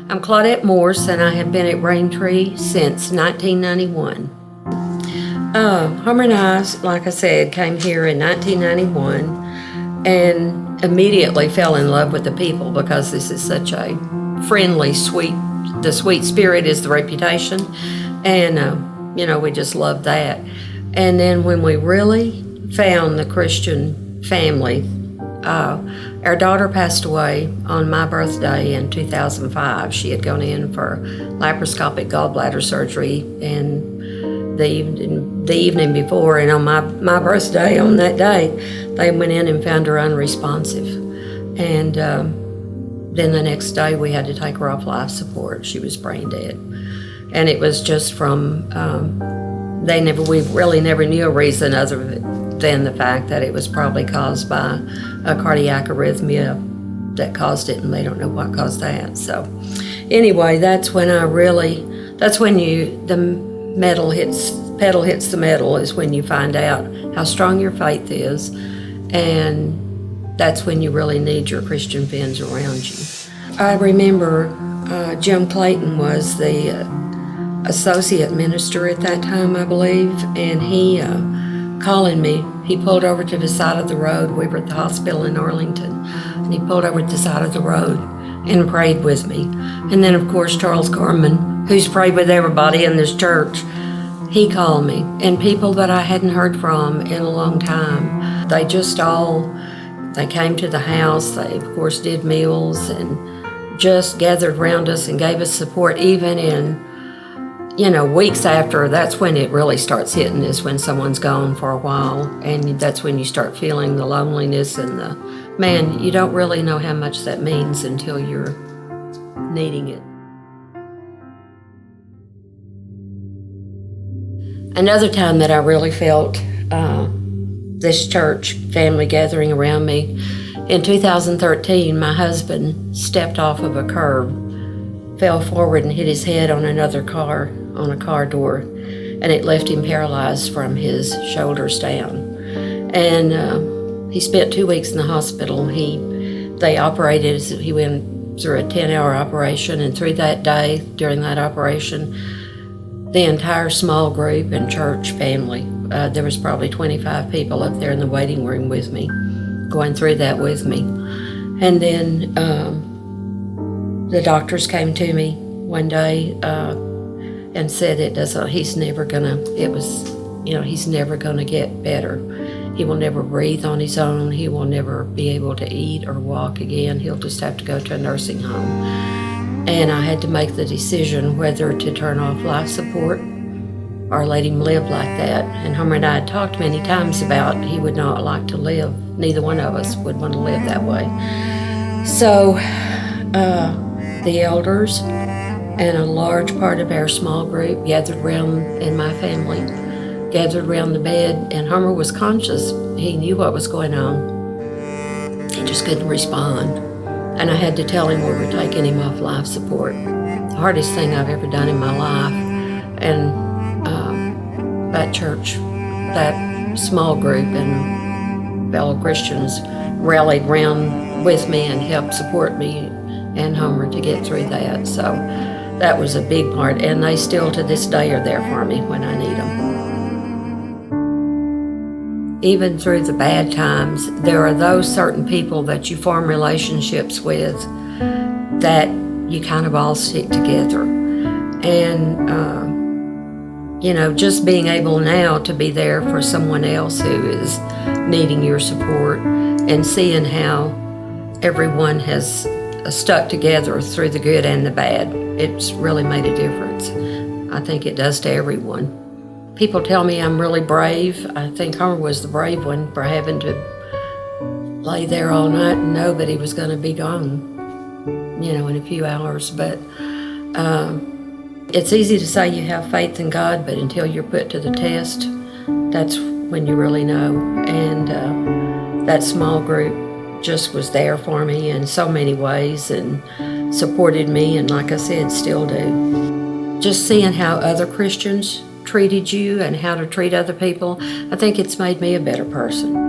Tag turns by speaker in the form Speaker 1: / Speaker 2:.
Speaker 1: I'm Claudette Morse, and I have been at Braintree since 1991. Homer and I, like I said, came here in 1991 and immediately fell in love with the people because this is such a friendly, the sweet spirit is the reputation, and we just loved that. And then when we really found the Christian family, our daughter passed away on my birthday in 2005. She had gone in for laparoscopic gallbladder surgery in the evening before, and on my birthday, on that day, they went in and found her unresponsive. And then the next day we had to take her off life support. She was brain dead. And it was just from, we really never knew a reason other than the fact that it was probably caused by a cardiac arrhythmia that caused it, and they don't know what caused that. So anyway, that's when the pedal hits the metal, is when you find out how strong your faith is, and that's when you really need your Christian friends around you. I remember Jim Clayton was the associate minister at that time, I believe, and he calling me. He pulled over to the side of the road. We were at the hospital in Arlington, and he pulled over to the side of the road and prayed with me. And then, of course, Charles Carman, who's prayed with everybody in this church, he called me. And people that I hadn't heard from in a long time, they came to the house. They, of course, did meals and just gathered around us and gave us support, even in weeks after. That's when it really starts hitting, is when someone's gone for a while, and that's when you start feeling the loneliness and you don't really know how much that means until you're needing it. Another time that I really felt this church family gathering around me, in 2013, my husband stepped off of a curb, fell forward and hit his head on another car, on a car door, and it left him paralyzed from his shoulders down. And he spent 2 weeks in the hospital. They operated, he went through a 10-hour operation, and through that day, during that operation, the entire small group and church family, there was probably 25 people up there in the waiting room with me, going through that with me. And then the doctors came to me one day and said he's never gonna get better. He will never breathe on his own. He will never be able to eat or walk again. He'll just have to go to a nursing home. And I had to make the decision whether to turn off life support or let him live like that. And Homer and I had talked many times about he would not like to live. Neither one of us would want to live that way. So the elders and a large part of our small group gathered around, and my family gathered around the bed, and Homer was conscious. He knew what was going on. He just couldn't respond. And I had to tell him we were taking him off life support. The hardest thing I've ever done in my life. And that church, that small group and fellow Christians rallied around with me and helped support me and Homer to get through that. So that was a big part, and they still to this day are there for me when I need them. Even through the bad times, there are those certain people that you form relationships with that you kind of all stick together. And just being able now to be there for someone else who is needing your support, and seeing how everyone has stuck together through the good and the bad, it's really made a difference. I think it does to everyone. People tell me I'm really brave. I think Homer was the brave one for having to lay there all night and know that he was going to be gone, in a few hours. But it's easy to say you have faith in God, but until you're put to the test, that's when you really know. And that small group just was there for me in so many ways and supported me, and like I said, still do. Just seeing how other Christians treated you and how to treat other people, I think it's made me a better person.